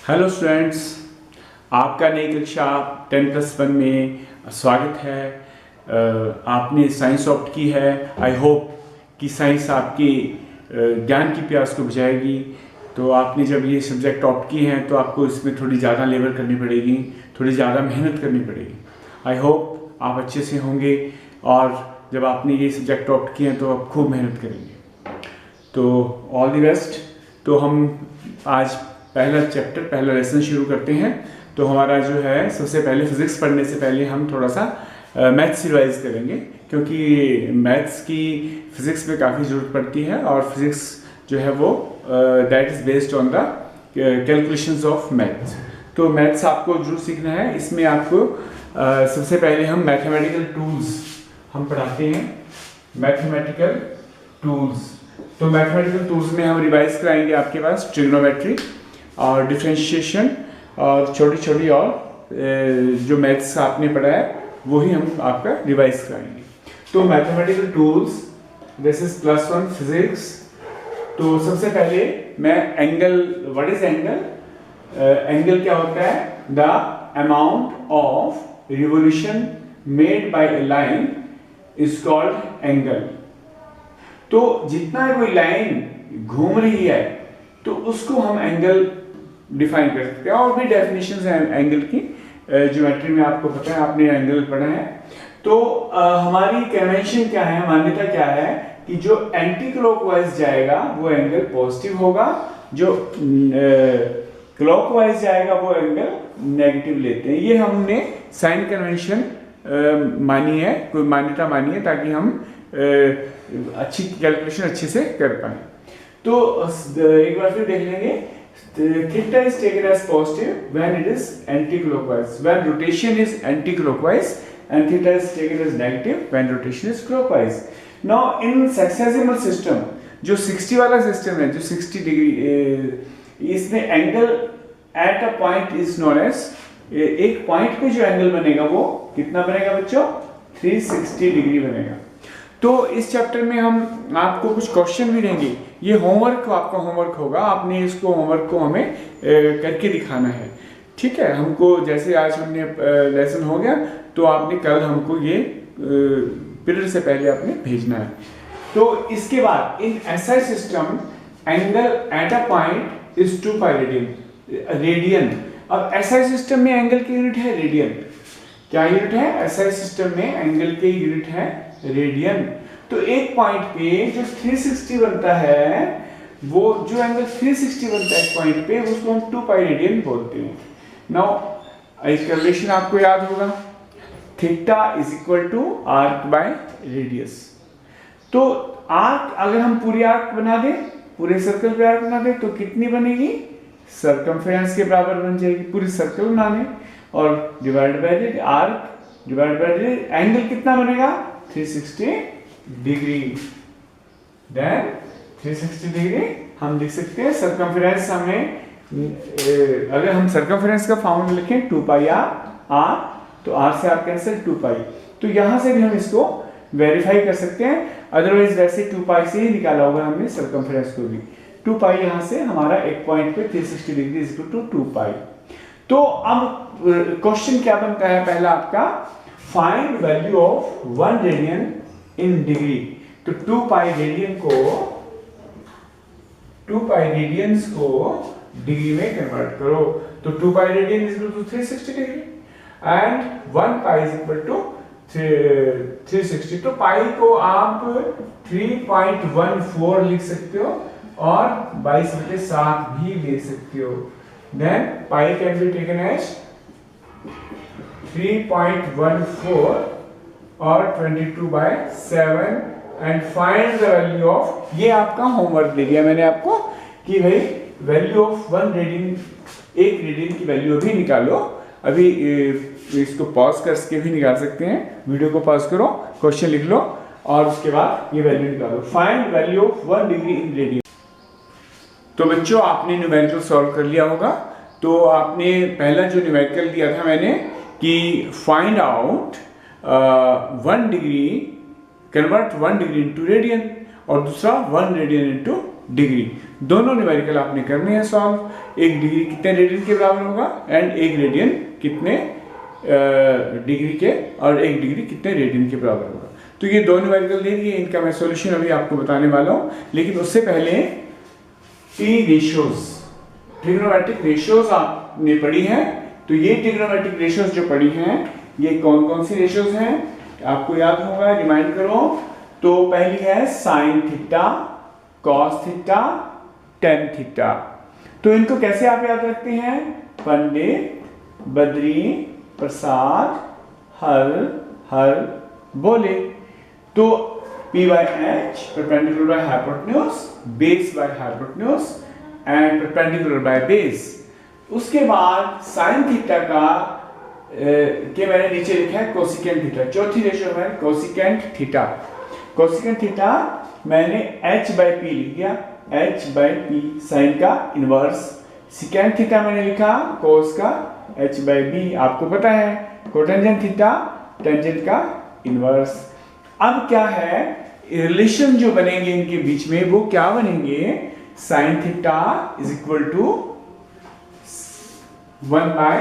Hello students, आपका नई कक्षा 10+1 में स्वागत है। आपने साइंस ऑप्ट की है। आई होप कि साइंस आपके ज्ञान की प्यास को बुझाएगी। तो आपने जब ये सब्जेक्ट ऑप्ट किए हैं तो आपको इसमें थोड़ी ज़्यादा लेबर करनी पड़ेगी, थोड़ी ज़्यादा मेहनत करनी पड़ेगी। आई होप आप अच्छे से होंगे और जब आपने ये सब्जेक्ट ऑप्ट किए हैं तो आप खूब मेहनत करेंगे। तो ऑल द बेस्ट। तो हम आज पहला लेसन शुरू करते हैं। तो हमारा जो है, सबसे पहले फिजिक्स पढ़ने से पहले हम थोड़ा सा मैथ्स रिवाइज करेंगे, क्योंकि मैथ्स की फिजिक्स में काफ़ी ज़रूरत पड़ती है और फिजिक्स जो है वो that is based on the calculations of maths. तो मैथ्स आपको जरूर सीखना है। इसमें आपको सबसे पहले हम मैथमेटिकल टूल्स हम पढ़ाते हैं। मैथमेटिकल टूल्स, तो मैथमेटिकल टूल्स में हम रिवाइज कराएंगे आपके पास ट्रिग्नोमेट्री और डिफरेंशिएशन और छोटी छोटी और जो मैथ्स आपने पढ़ा है वही हम आपका रिवाइज कराएंगे। तो mathematical tools, this is +1 physics. तो सबसे पहले मैं angle, what is angle? Angle क्या होता है? The amount of revolution made by A line is called angle. तो जितना कोई लाइन घूम रही है तो उसको हम एंगल डिफाइन कर सकते हैं। और भी डेफिनेशंस हैं एंगल की, ज्योमेट्री में आपको पता है, आपने एंगल पढ़ा है। तो हमारी कन्वेंशन क्या है, मान्यता क्या है कि जो एंटी क्लॉकवाइज जाएगा वो एंगल पॉजिटिव होगा, जो क्लॉकवाइज जाएगा वो एंगल नेगेटिव लेते हैं। ये हमने साइन कन्वेंशन मानी है, कोई मान्यता मानी है, ताकि हम अच्छी कैलकुलेशन अच्छे से कर पाए। तो एक बार फिर देख लेंगे। Theta is taken as positive when it is anti-clockwise, when rotation is anti-clockwise, and theta is taken as negative when rotation is clockwise. Now in sexagesimal system, जो 60 वाला सिस्टम है, जो 60 डिग्री, इसमें angle at a point is known as, एक point पे जो angle बनेगा वो कितना बनेगा बच्चों? 360 डिग्री बनेगा। तो इस चैप्टर में हम आपको कुछ क्वेश्चन भी देंगे। ये होमवर्क, आपका होमवर्क होगा, आपने इसको होमवर्क को हमें करके दिखाना है, ठीक है? हमको जैसे आज हमने लेसन हो गया तो आपने कल हमको ये पीरियड से पहले आपने भेजना है। तो इसके बाद in SI system angle at a point is 2 pi radian. अब एसआई सिस्टम में एंगल की यूनिट है रेडियन। क्या यूनिट है? एसआई सिस्टम में एंगल की यूनिट है रेडियन। तो एक पॉइंट पे जो 360 बनता है, वो जो एंगल 360 बनता है एक पॉइंट पे, उसको हम 2 पाई रेडियन बोलते हैं। नाउ एक रिलेशन आपको याद होगा, theta is equal to arc by radius. तो आर्क, अगर हम पूरी आर्क बना दें, पूरे सर्कल पे आर्क बना दें, तो कितनी बनेगी? सर्कमफेरेंस के बराबर बन जाएगी। पूरी सर्कल बना दें और divide by arc divide by angle कितना बनेगा? 360 डिग्री। देन 360 डिग्री हम लिख सकते हैं। सर्कमफेरेंस हमें, अगर हम सर्कमफेरेंस का फॉर्मूला लिखें 2 पाई आर, तो आर से आर कैंसिल 2 पाई। तो यहां से भी हम इसको वेरीफाई कर सकते हैं। अदरवाइज वैसे 2 पाई से ही निकाला होगा हमने सर्कमफेरेंस को भी। 2 पाई यहां से हमारा एक पॉइंट पे 360 degree is equal to 2 pi. तो अब क्वेश्चन क्या बनता है? पहला आपका, find value of 1 radian in degree. तो 2 पाई रेडियन को, 2 पाई रेडियंस को डिग्री में कन्वर्ट करो। तो 2 pi radian is equal to 360 degree and 1 pi is equal to 360। तो पाई को आप 3.14 लिख सकते हो और 22/7 भी ले सकते हो। Then pi can be taken as 3.14 और 22/7 and find the value of, ये आपका होमवर्क दे दिया मैंने आपको कि भाई वैल्यू ऑफ 1 रेडियन, एक रेडियन की वैल्यू भी निकालो। अभी इसको पॉज करके भी निकाल सकते हैं। वीडियो को पॉज करो, क्वेश्चन लिख लो और उसके बाद ये वैल्यू निकालो। Find value of 1 degree in radian. तो बच्चों, आपने न्यूमेरिकल सॉल्व कर लिया होगा। तो आपने पहला जो न्यूमेरिकल दिया था मैंने कि find out 1 degree, convert 1 degree into radian, और दूसरा 1 रेडियन इनटू डिग्री। दोनों न्यूमेरिकल आपने करने हैं सॉल्व। एक डिग्री कितने रेडियन के बराबर होगा एंड एक रेडियन कितने डिग्री के, और एक डिग्री कितने रेडियन के बराबर होगा। तो ये दो न्यूमेरिकल दे दिए, इनका मैं सॉल्यूशन अभी आपको बताने वाला हूँ। लेकिन उससे पहले टी रेशियोज, ट्रिग्नोमेट्रिक रेशियोज आपने पढ़ी हैं। तो ये ट्रिग्नोमेट्रिक रेशियोज जो पढ़ी हैं, ये कौन कौन सी रेशियोज हैं आपको याद होगा, रिमाइंड करो। तो पहली है sine theta, cos theta, tan theta. तो इनको कैसे आप याद रखते हैं? पंडित, बद्री, प्रसाद, हर बोले। तो P by H perpendicular by hypotenuse, base by hypotenuse and perpendicular by base। उसके बाद साइन थीटा का के मैंने नीचे लिखा है कोसिकेंट थीटा। चौथी रेशियो में कोसिकेंट थीटा। कोसिकेंट थीटा मैंने H by P लिख दिया, H by P साइन का इनवर्स। सिकेंट थीटा मैंने लिखा कोस का H by B, आपको पता है। कोटेंजेंट थीटा टेंजेंट का इनवर्स। अब क्या है रिलेशन जो बनेंगे इनके बीच में, वो क्या बनेंगे? Sine theta is equal to 1 by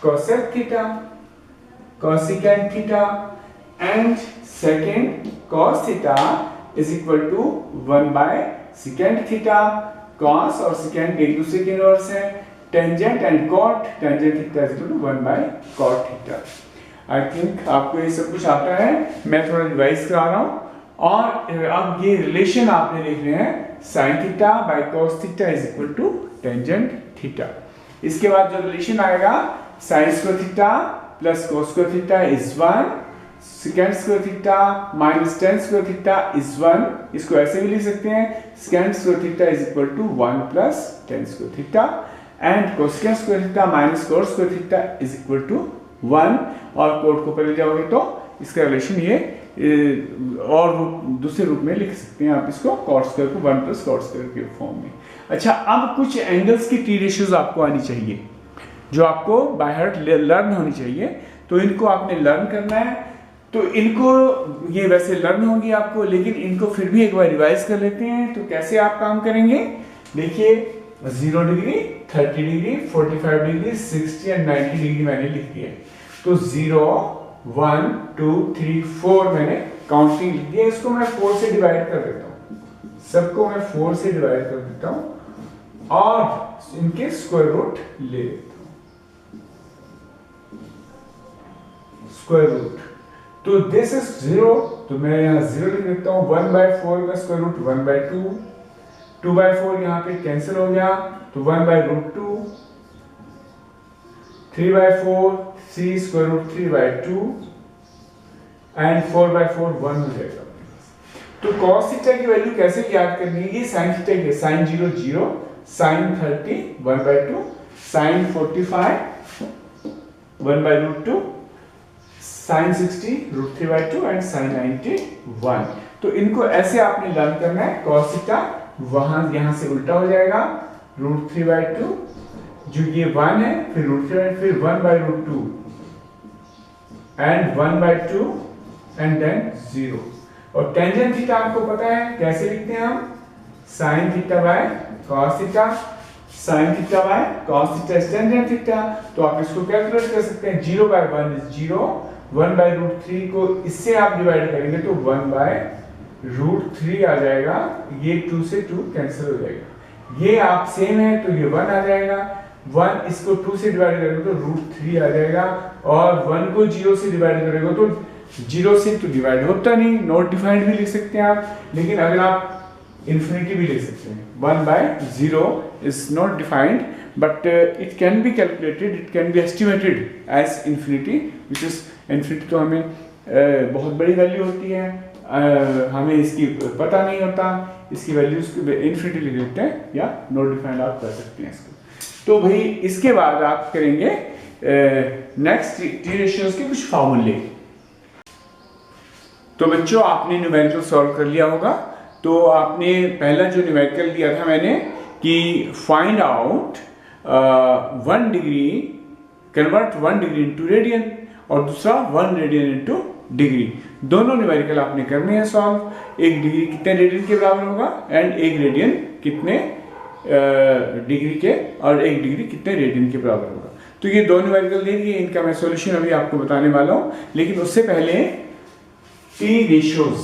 cosec theta, cosecant theta, and second cos theta is equal to 1 by secant theta. cos और secant एक दूसरे के इनवर्स है। Tangent and cot, tangent theta is equal to 1 by cot theta. I think आपको ये सब कुछ आता है, मैं थोड़ा रिवाइज करा रहा हूँ। और अब ये रिलेशन आपने लिख रहे हैं sine theta by cos theta is equal to tangent theta. इसके बाद जो रिलेशन आएगा sine square theta plus cos square theta is 1, second square theta minus tan square theta is 1। इसको ऐसे भी लिख सकते हैं second square theta is equal to 1 plus tan square theta, and cosecant square theta minus cot square theta is equal to 1। और coat को पहले जाओगे तो इसका रिलेशन ये और दूसरे रूप में लिख सकते हैं आप इसको, कॉट स्क्वायर को 1 प्लस कॉट स्क्वायर के फॉर्म में। अच्छा, अब कुछ एंगल्स की टी रेशियोज आपको आनी चाहिए जो आपको बाय हार्ट लर्न होनी चाहिए। तो इनको आपने लर्न करना है। तो इनको ये वैसे लर्न होंगी आपको, लेकिन इनको फिर भी एक बार रिवाइज कर लेते हैं। तो कैसे आप काम करेंगे? देखिए 0 degree, 30 degree, 45 degree, 60 and 90 degree मैंने लिख दिया। तो 0, 1, 2, 3, 4 मैंने काउंटिंग लिख दिया। इसको मैं 4 से डिवाइड कर देता हूँ, सबको मैं 4 से डिवाइड कर देता हूँ और इनके स्क्वायर रूट ले लेता हूँ। स्क्वायर रूट, तो दिस इज 0, तो मैं यहाँ 0 लिख देता हूँ। 1/4 का स्क्वायर रूट 1/2, 2/4 यहाँ पे कैंसिल हो गया तो 1/√2, 3/4 3 स्क्वायर रूट 3/2 एंड 4/4 1 हो जाएगा। तो cos थीटा की वैल्यू कैसे याद करनी है? ये sin थीटा की, sin 0 0, sin 30 1/2, sin 45 1/√2, sin 60 √3/2 and sin 90 1। तो इनको ऐसे आपने लर्न करना है। cos थीटा वहां यहां से उल्टा हो जाएगा, √3/2 जो ये 1 है, फिर √3, फिर 1/√2 एंड 1/2 एंड देन 0। और टेंजेंट थीटा आपको पता है कैसे लिखते हैं हम? sin theta by cos theta, sin theta by cos theta is tangent theta. तो आप इसको कैलकुलेट कर सकते हैं। 0/1 इज 0, 1/√3 को इससे आप डिवाइड करेंगे तो 1/√3 आ जाएगा। ये 2 से 2 कैंसिल हो जाएगा। ये आप सेम है तो ये 1 आ जाएगा। 1 इसको 2 से डिवाइड करेंगे तो √3 आ जाएगा, और 1 को 0 से डिवाइड करेंगे तो 0 से तो डिवाइड होता नहीं, नॉट डिफाइंड भी लिख सकते हैं आप। लेकिन अगर आप इन्फिनिटी भी लिख सकते हैं, 1/0 is not defined but it can be calculated, it can be estimated as infinity, which is infinity तो हमें बहुत बड़ी वैल्यू होती है, हमें इसकी पता नहीं होता, इसकी वैल्यूज इन्फिनिटी लिख देते हैं या नॉट डिफाइंड आप कर सकते हैं इसको। तो भाई इसके बाद आप करेंगे नेक्स्ट टी रेशियोज के कुछ फॉर्मूले। तो बच्चों आपने न्यूमेरिकल सॉल्व कर लिया होगा। तो आपने पहला जो न्यूमेरिकल दिया था मैंने कि find out 1 degree, convert 1 degree into radian, और दूसरा 1 रेडियन इनटू डिग्री। दोनों न्यूमेरिकल आपने करने हैं सॉल्व। एक डिग्री कितने रेडियन के बराबर होगा एंड एक रेडियन कितने डिग्री के और 1 डिग्री कितने रेडियन के बराबर होगा। तो ये दो न्यूमेरिकल दे दिए, इनका मैं सॉल्यूशन अभी आपको बताने वाला हूँ, लेकिन उससे पहले टी रेशियोज,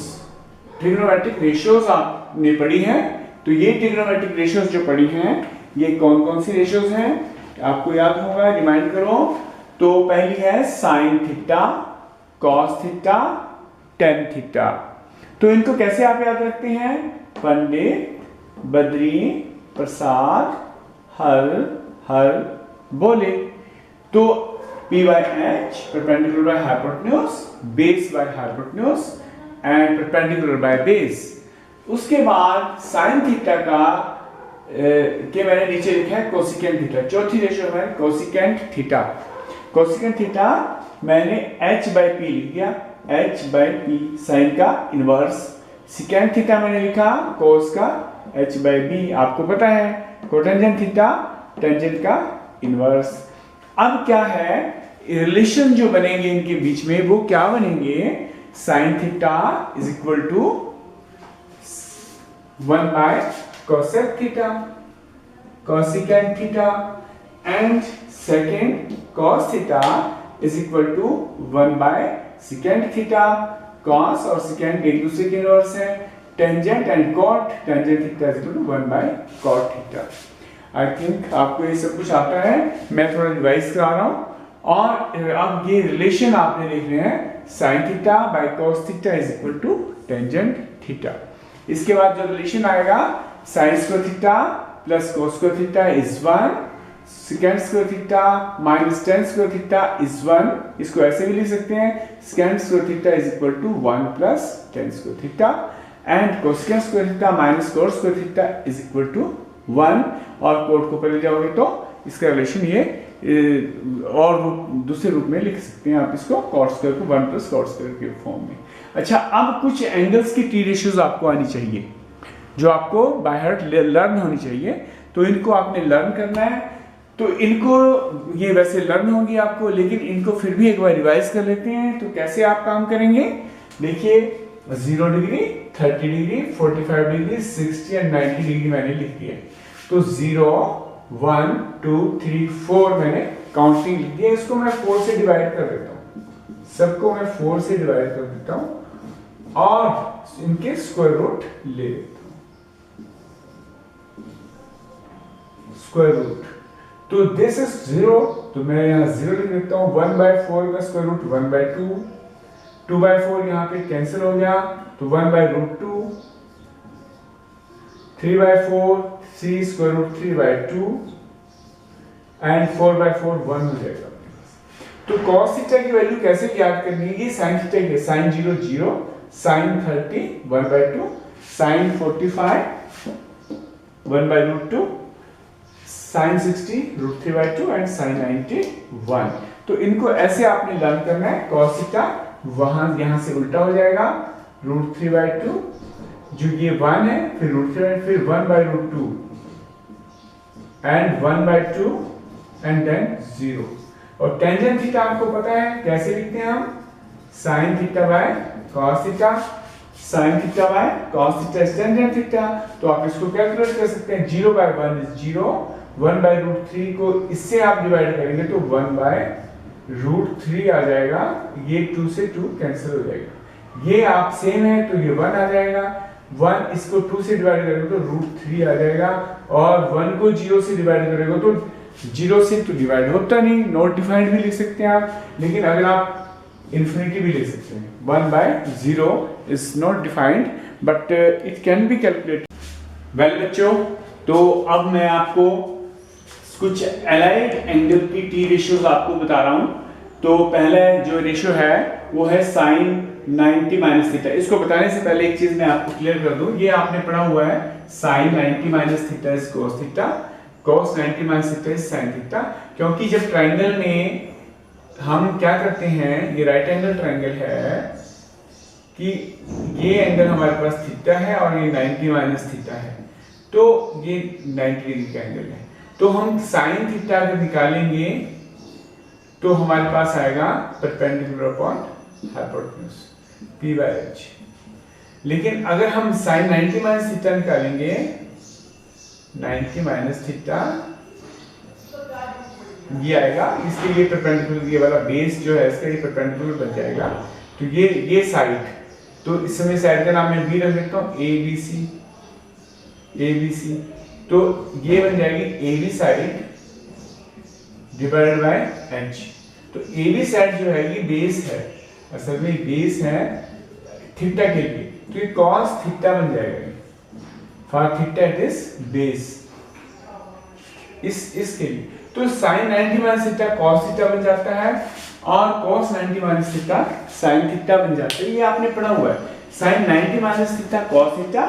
ट्रिग्नोमेट्रिक रेशियोज आपने पढ़ी हैं। तो ये ट्रिग्नोमेट्रिक रेशियोज जो पढ़ी हैं, ये कौन कौन सी रेशियोज हैं आपको याद होगा, रिमाइंड करो। तो पहली है sine theta, cos theta, tan theta. तो इनको कैसे आप याद रखते हैं? पंडित, बद्री, प्रसाद, हर बोले। तो P by H perpendicular by hypotenuse, base by hypotenuse and perpendicular by base। उसके बाद साइन थीटा का के मैंने नीचे लिखा है कोसिकेंट थीटा। चौथी रेशियो है कोसिकेंट थीटा। कोसिकेंट थीटा मैंने H by P लिख दिया, H by P साइन का इनवर्स। सिकेंट थीटा मैंने लिखा कोस का H by B, आपको पता है कोटेंजेंट थीटा टेंजेंट का इनवर्स। अब क्या है रिलेशन जो बनेंगे इनके बीच में, वो क्या बनेंगे? Sine theta is equal to 1 by cosec theta, cosecant theta, and second cos theta is equal to 1 by secant theta. Cos और सिकेंट एक दूसरे के इनवर्स है। Tangent and cot, tangent theta is equal to 1 by cot theta. I think आपको ये सब कुछ आता है, मैं थोड़ा रिवाइज करा रहा हूं। और अब ये रिलेशन आपने लिख रहे हैं sine theta by cos theta is equal to tangent theta. इसके बाद जो रिलेशन आएगा sine square theta plus cos square theta is 1, second square theta minus tan square theta is 1। इसको ऐसे भी लिख सकते हैं second square theta is equal to 1 plus tan square theta, and cosecant square theta minus cot square theta is equal to 1। और coat को पहले जाओगे तो इसका रिलेशन ये और दूसरे रूप में लिख सकते हैं आप इसको, कॉट स्क्वायर को 1 प्लस कॉट स्क्वायर के फॉर्म में। अच्छा, अब कुछ एंगल्स की टी रेशियोज आपको आनी चाहिए जो आपको बाय हार्ट लर्न होनी चाहिए। तो इनको आपने लर्न करना है। तो इनको ये वैसे लर्न होंगी आपको, लेकिन इनको फिर भी एक बार रिवाइज कर लेते हैं। तो कैसे आप काम करेंगे? देखिए 0 degree, 30 degree, 45 degree, 60 and 90 degree मैंने लिख दिया। तो 0, 1, 2, 3, 4 मैंने काउंटिंग लिख दिया। इसको मैं 4 से डिवाइड कर देता हूँ, सबको मैं 4 से डिवाइड कर देता हूँ और इनके स्क्वायर रूट ले लेता हूँ। स्क्वायर रूट, तो दिस इज 0, तो मैं यहाँ 0 लिख देता हूँ। 1/4 का स्क्वायर रूट 1/2, 2/4 यहाँ पे कैंसिल हो गया तो 1/√2, 3/4 3 स्क्वायर रूट 3/2 एंड 4/4 1 हो जाएगा। तो cos थीटा की वैल्यू कैसे याद करनी है? ये sin थीटा की, sin 0 0, sin 30 1/2, sin 45 1/√2, sin 60 √3/2 and sin 90 1। तो इनको ऐसे आपने लर्न करना है। cos थीटा वहां यहां से उल्टा हो जाएगा, √3/2 जो ये 1 है, फिर √3, फिर 1/√2 एंड 1/2 एंड देन 0। और टेंजेंट थीटा आपको पता है कैसे लिखते हैं हम? sin theta by cos theta, sin theta by cos theta is tangent theta. तो आप इसको कैलकुलेट कर सकते हैं। 0/1 इज 0, 1/√3 को इससे आप डिवाइड करेंगे तो 1/√3 आ जाएगा। ये 2 से 2 कैंसिल हो जाएगा। ये आप सेम है तो ये 1 आ जाएगा। 1 इसको 2 से डिवाइड करेंगे तो √3 आ जाएगा, और 1 को 0 से डिवाइड करेंगे तो 0 से तो डिवाइड होता नहीं, नॉट डिफाइंड भी लिख सकते हैं आप, लेकिन अगर आप इन्फिनिटी भी लिख सकते हैं। 1/0 is not defined but it can be calculated. Well बच्चों, तो अब मैं आपको कुछ एलाइड एंगल की टी रेशियोज आपको बता रहा हूं। तो पहला जो रेशियो है वो है sin 90 माइनस थीटा। इसको बताने से पहले एक चीज मैं आपको क्लियर कर दूं, ये आपने पढ़ा हुआ है sin 90 minus theta is cos theta, cos 90 minus theta is sin theta. क्योंकि जब ट्रायंगल में हम क्या करते हैं, ये राइट एंगल ट्रायंगल है कि ये एंगल हमारे पास थीटा है और ये 90 माइनस थीटा है, तो ये 90 डिग्री का एंगल है। तो हम sin थीटा अगर निकालेंगे तो हमारे पास आएगा परपेंडिकुलर अपॉन हाइपोटेन्यूज P/H। लेकिन अगर हम sin 90 माइनस थीटा निकालेंगे 90 माइनस थीटा ये आएगा, इसके लिए परपेंडिकुलर ये वाला बेस जो है इसका ये परपेंडिकुलर बन जाएगा। तो ये साइड, तो इस समय साइड का नाम मैं बी रख देता हूँ, ए बी सी। तो ये बन जाएगी A B side divided by H. तो ए बी साइड जो है ये बेस है, असल में बेस है थीटा के लिए, तो ये cos थीटा बन जाएगा। For theta it is base इसके लिए। तो sin 90 minus theta cos theta बन जाता है और cos 90 minus theta sin theta बन जाता है। ये आपने पढ़ा हुआ है, sin 90 minus theta cos theta,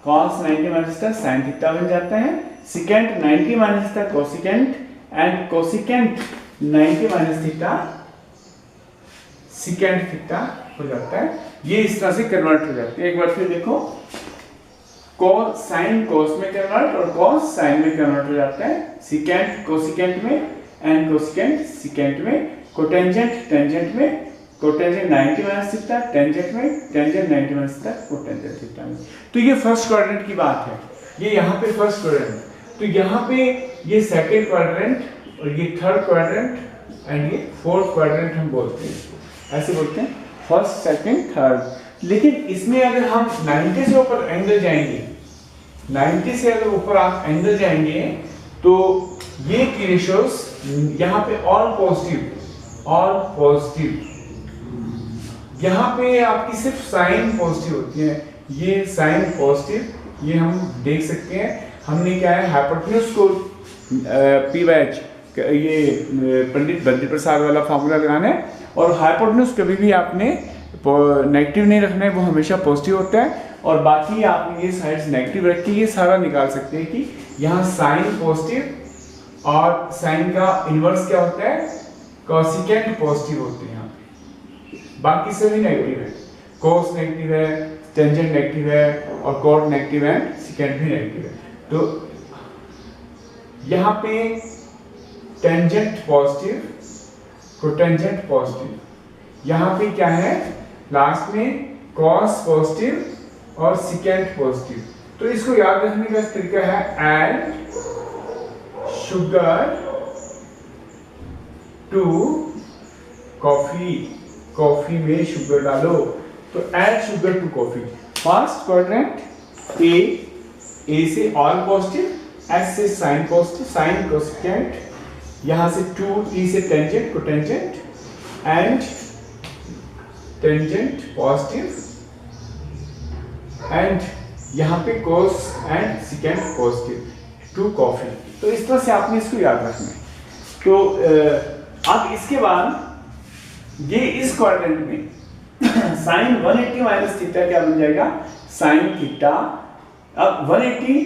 cos 90 minus theta sin theta बन जाता है। secant 90 minus theta cosecant and cosecant 90 minus theta secant theta हो जाता है। ये इस तरह से कन्वर्ट हो जाती है। एक बार फिर देखो, cos sin cos में कन्वर्ट और cos sin में कन्वर्ट हो जाता है, secant cosecant में एंड cosecant secant में, कोटेंजेंट टेंजेंट में, कोटेंजेंट 90 माइनस थीटा टेंजेंट में, tangent 90 minus theta cotangent theta में। तो ये फर्स्ट क्वाड्रेंट की बात है, ये यहाँ पे फर्स्ट क्वाड्रेंट, तो यहाँ पे ये सेकंड क्वाड्रेंट और ये थर्ड क्वाड्रेंट एंड ये फोर्थ क्वाड्रेंट हम बोलते हैं, ऐसे बोलते हैं फर्स्ट सेकंड थर्ड। लेकिन इसमें अगर हम 90 से ऊपर एंगल जाएंगे, 90 से अगर ऊपर आप एंगल जाएंगे तो ये की रेशियोज यहाँ पे ऑल पॉजिटिव, यहाँ पे आपकी सिर्फ साइन पॉजिटिव होती है, ये साइन पॉजिटिव, ये हम देख सकते हैं। हमने क्या है हाइपोटेन्यूज को पी बाय एच, ये पंडित बद्री प्रसाद वाला फार्मूला लगाना है, और हाइपोटेन्यूज कभी भी आपने नेगेटिव नहीं रखना है, वो हमेशा पॉजिटिव होता है। और बाकी आपने ये साइड्स नेगेटिव रख के ये सारा निकाल सकते हैं कि यहाँ साइन पॉजिटिव और साइन का इन्वर्स क्या होता है, कोसिकेंट पॉजिटिव होते हैं यहाँ पे, बाकी सभी नेगेटिव है, कोस नेगेटिव है, टेंजेंट नेगेटिव है और कॉट नेगेटिव है, सेकेंड भी नेगेटिव है। तो यहाँ पे टेंजेंट पॉजिटिव, कोटेंजेंट पॉजिटिव, यहाँ पे क्या है लास्ट में कॉस पॉजिटिव और सेकेंड पॉजिटिव। तो इसको याद रखने का तरीका है add sugar to coffee, coffee में शुगर डालो, तो add sugar to coffee. First quadrant A से ऑल पॉजिटिव, एस से साइन पॉजिटिव, साइन कोसेकेंट, यहां से 2 से tangent cotangent and tangent positive and यहाँ पे cos and secant positive to coffee. तो इस तरह से आपने इसको याद रखना है। तो अब इसके बाद ये इस क्वाड्रेंट में साइन 180 माइनस थीटा क्या बन जाएगा, साइन थीटा। अब 180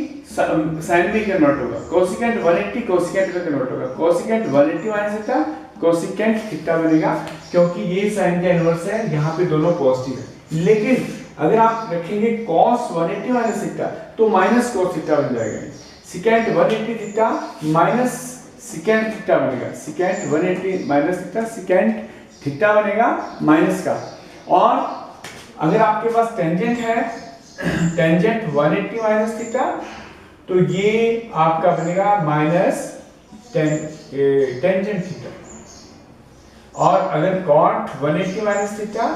साइन में कन्वर्ट होगा, कोसिकेंट 180 कोसिकेंट में कन्वर्ट होगा, cosecant 180 minus theta cosecant theta बनेगा, क्योंकि ये साइन का इन्वर्स है, यहाँ पे दोनों पॉजिटिव है। लेकिन अगर आप रखेंगे cos 180 माइनस थीटा तो माइनस cos थीटा बन जाएगा, secant 180 theta minus secant theta बनेगा, secant 180 minus theta secant theta बनेगा माइनस का। और अगर आपके पास टेंजेंट है, टेंजेंट 180 माइनस थीटा, तो ये आपका बनेगा माइनस टेंजेंट थीटा। और अगर cot 180 माइनस थीटा,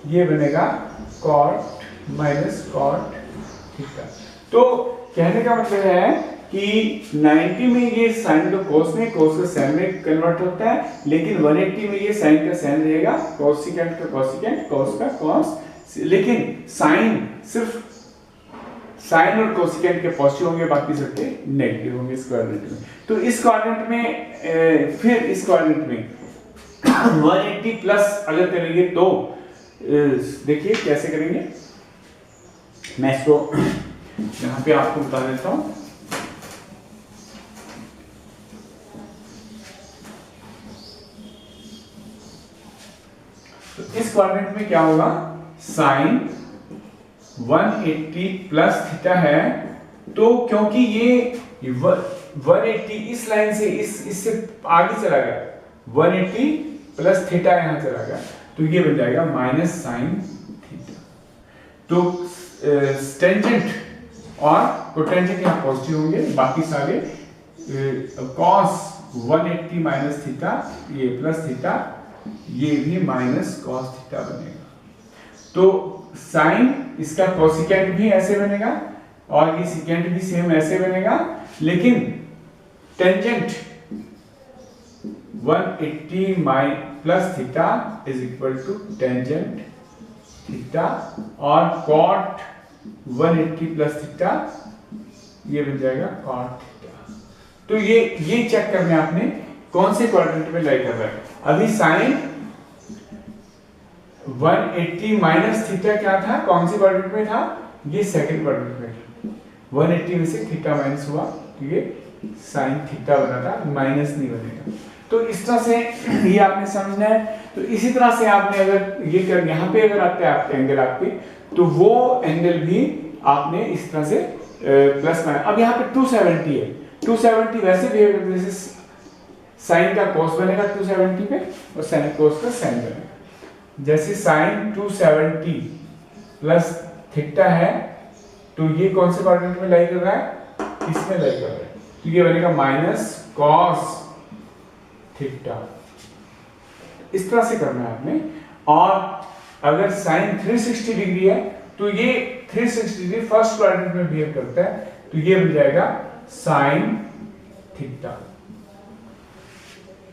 ये बनेगा cot माइनस cot थीटा। तो कहने का मतलब है कि 90 में ये साइन का कोस में, कोस का साइन में कन्वर्ट होता है, लेकिन 180 में ये साइन का साइन रहेगा, कोसिकेंट का कोसिकेंट, कोस का कोस। लेकिन साइन सिर्फ साइन और कोसिकेंट के पॉजिटिव होंगे, बाकी सबके नेगेटिव होंगे इस क्वाड्रेंट में। तो इस क्वाड्रेंट में फिर इस क्वाड्रेंट में 180 प्लस अगर करेंगे तो देखिए कैसे करेंगे, मैं इसको यहाँ पे आपको बता देता हूँ। तो इस क्वाड्रेंट में क्या होगा, साइन 180 प्लस थीटा है, तो क्योंकि ये 180 इस लाइन से इससे आगे चला गया, 180 प्लस थीटा यहां चला गया, तो ये बन जाएगा माइनस साइन थीटा। तो टेंजेंट और कोटेंजेंट यहाँ पॉजिटिव होंगे, बाकी सारे कॉस 180 माइनस थीटा, ये प्लस थीटा, ये भी माइनस कॉस थीटा बनेगा। तो साइन इसका कोसिकेंट भी ऐसे बनेगा और ये सिकेंट भी सेम ऐसे बनेगा, लेकिन tangent 180 plus theta is equal to tangent theta, और कॉट 180 प्लस थीटा ये बन जाएगा कॉट थीटा। तो ये चेक करना है आपने कौन से क्वाड्रेंट में लाई कर रहा है। अभी साइन 180 माइनस थीटा क्या था, कौन से क्वाड्रेंट में था, ये सेकंड क्वाड्रेंट में था। 180 में से थीटा माइनस हुआ तो ये साइन थीटा बना था, माइनस नहीं बनेगा। तो इस तरह से ये आपने समझना है। तो इसी तरह से आपने अगर ये कर यहाँ पे अगर आते हैं आपके एंगल आपके, तो वो एंगल भी आपने इस तरह से प्लस माइनस। अब यहाँ पे 270 है, 270 वैसे बिहेव करते हैं जैसे साइन का cos बनेगा 270 पे और साइन cos का साइन बनेगा। जैसे साइन 270 प्लस थीटा है तो ये कौन से क्वाड्रेंट में लाई कर रहा है, इसमें लाई कर रहा है, तो ये बनेगा माइनस कॉस थीटा। इस तरह से करना है आपने। और अगर साइन 360 डिग्री है तो ये 360 डिग्री फर्स्ट क्वाड्रेंट में बिहेव करता है, तो ये बन जाएगा साइन थीटा।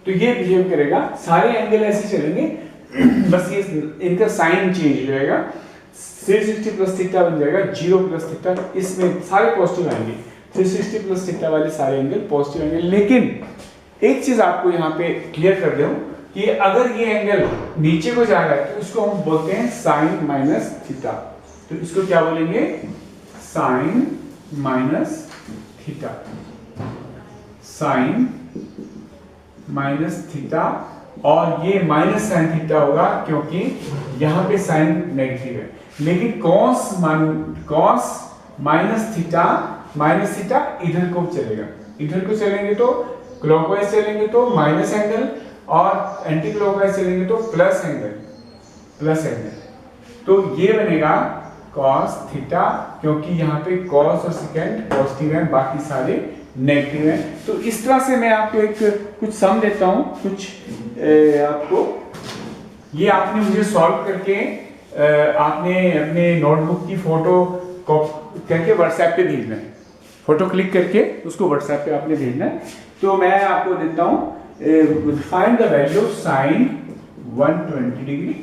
तो ये बिहेव करेगा, सारे एंगल ऐसे चलेंगे, बस ये इनका साइन चेंज हो जाएगा। 360 प्लस थीटा बन जाएगा 0 प्लस थीटा, इसमें सारे पॉजिटिव आएंगे। 360 प्लस थीटा वाले सारे एंगल पॉजिटिव आएंगे। लेकिन एक चीज आपको यहाँ पे क्लियर कर दूं कि अगर ये एंगल नीचे को जा रहा है तो इसको हम बोलते हैं साइन माइनस थीटा। तो इसको क्या बोलेंगे, sine minus theta, sine minus theta. और ये माइनस साइन थीटा होगा क्योंकि यहाँ पे साइन नेगेटिव है। लेकिन कॉस माइनस थीटा इधर को चलेगा, इधर को चलेंगे तो क्लॉकवाइज चलेंगे तो माइनस एंगल, और एंटी क्लॉकवाइज चलेंगे तो प्लस एंगल। तो ये बनेगा कॉस थीटा, क्योंकि यहाँ पे कॉस और सेकेंड पॉजिटिव है, बाकी सारे नेगेटिव है। तो इस तरह से मैं आपको कुछ सम देता हूँ, कुछ आपको ये आपने मुझे सॉल्व करके आपने अपने नोटबुक की फोटो करके व्हाट्सएप पे भेजना है, फोटो क्लिक करके उसको व्हाट्सएप पे आपने भेजना है। तो मैं आपको देता हूँ, find the value of sine 120 degree.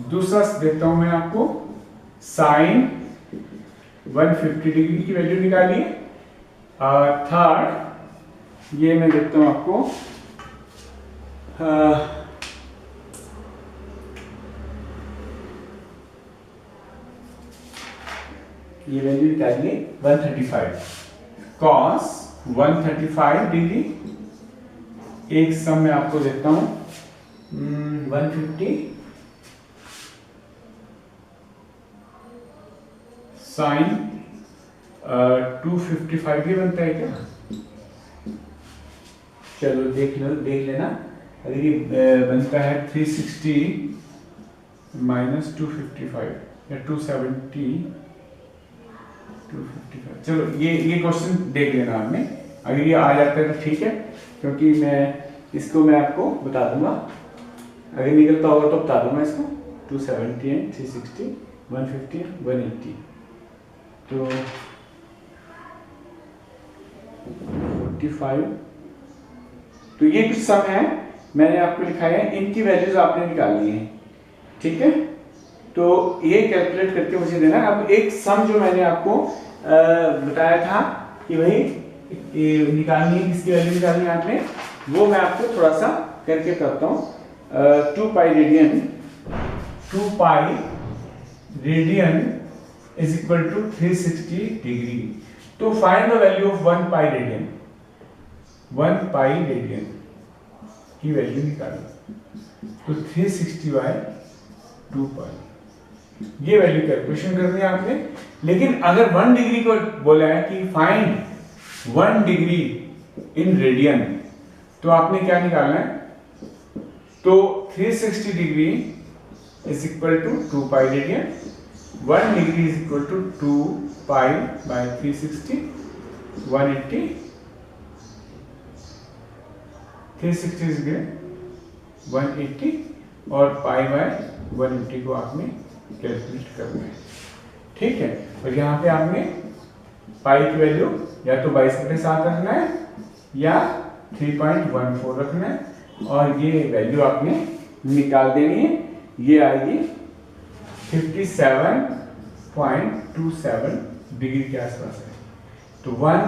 दूसरा देता हूं मैं आपको साइन 150 डिग्री की वैल्यू निकालिए। थर्ड ये मैं देता हूं आपको ये वैल्यू निकालिए 135 कॉस 135 डिग्री। एक सम मैं आपको देता हूं 150 साइन 255 भी बनता है क्या, चलो देख लेना। अगर ये बनता है 360 माइनस 255 या 270 255, चलो ये क्वेश्चन देख लेना आपने। अगर ये आ जाता है तो ठीक है, क्योंकि मैं आपको बता दूंगा, अगर निकलता होगा तो बता दूंगा इसको। 270 है, 360, 150, 180, तो 45। तो ये कुछ सम है मैंने आपको लिखा है, इनकी वैल्यूज आपने निकालनी है, ठीक है। तो ये कैलकुलेट करके मुझे देना। अब एक सम जो मैंने आपको बताया था कि भाई निकालनी है, किसकी वैल्यू निकालनी है आपने, वो मैं आपको थोड़ा सा करके करता हूँ। 2 pi radian is equal to 360 degree. तो find the value of 1 pi radian. 1 pi radian की वैल्यू निकालना, तो 360 बाय 2 पाई, ये वैल्यू कैलकुलेशन करनी है आपने। लेकिन अगर 1 डिग्री को बोला है कि फाइंड 1 डिग्री इन रेडियन, तो आपने क्या निकालना है, तो 360 degree is equal to 2 pi radian, 1 degree is equal to 2 pi by 360, 180, 360 इज 180 और पाई बाय 180 को आपने कैलकुलेट करना है, ठीक है। और यहाँ पे आपने पाई की वैल्यू या तो 22/7 रखना है या 3.14 रखना है, और ये वैल्यू आपने निकाल देनी है। ये आएगी 57.27 डिग्री के आसपास है। तो 1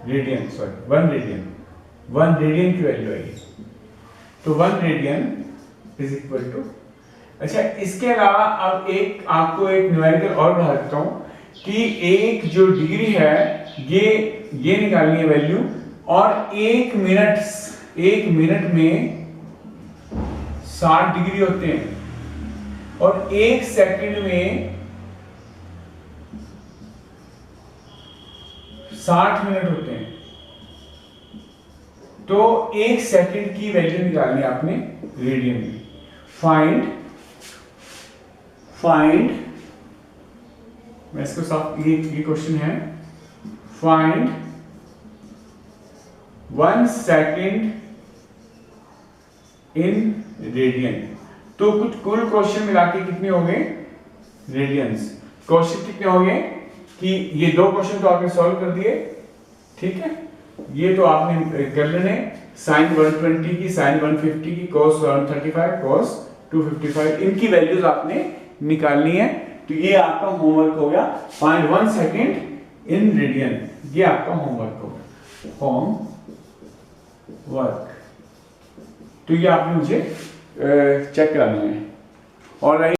रेडियन की वैल्यू आएगी। तो 1 रेडियन इज इक्वल टू, अच्छा इसके अलावा अब एक आपको एक न्यूमेरिकल और बढ़ा देता हूं कि एक जो डिग्री है ये निकालनी है वैल्यू, और एक मिनट में 60 डिग्री होते हैं और एक सेकंड में 60 मिनट होते हैं। तो एक सेकंड की वैल्यू निकालनी है आपने रेडियन में। फाइंड मैं इसको साफ, ये क्वेश्चन है, फाइंड 1 सेकंड इन रेडियन। तो कुछ कुल क्वेश्चन मिला के कितने हो गए रेडियंस, क्वेश्चन कितने हो गए कि ये 2 क्वेश्चन तो आपने सॉल्व कर दिए, ठीक है। ये तो आपने कर लेने, sin 120 की, sin 150 की, cos 135, cos 255, इनकी वैल्यूज आपने निकालनी है। तो ये आपका होमवर्क हो गया, फाइंड 1 सेकंड इन रेडियन, ये आपका होमवर्क होगा, होमवर्क। तो ये आपने मुझे चेक कराना है। और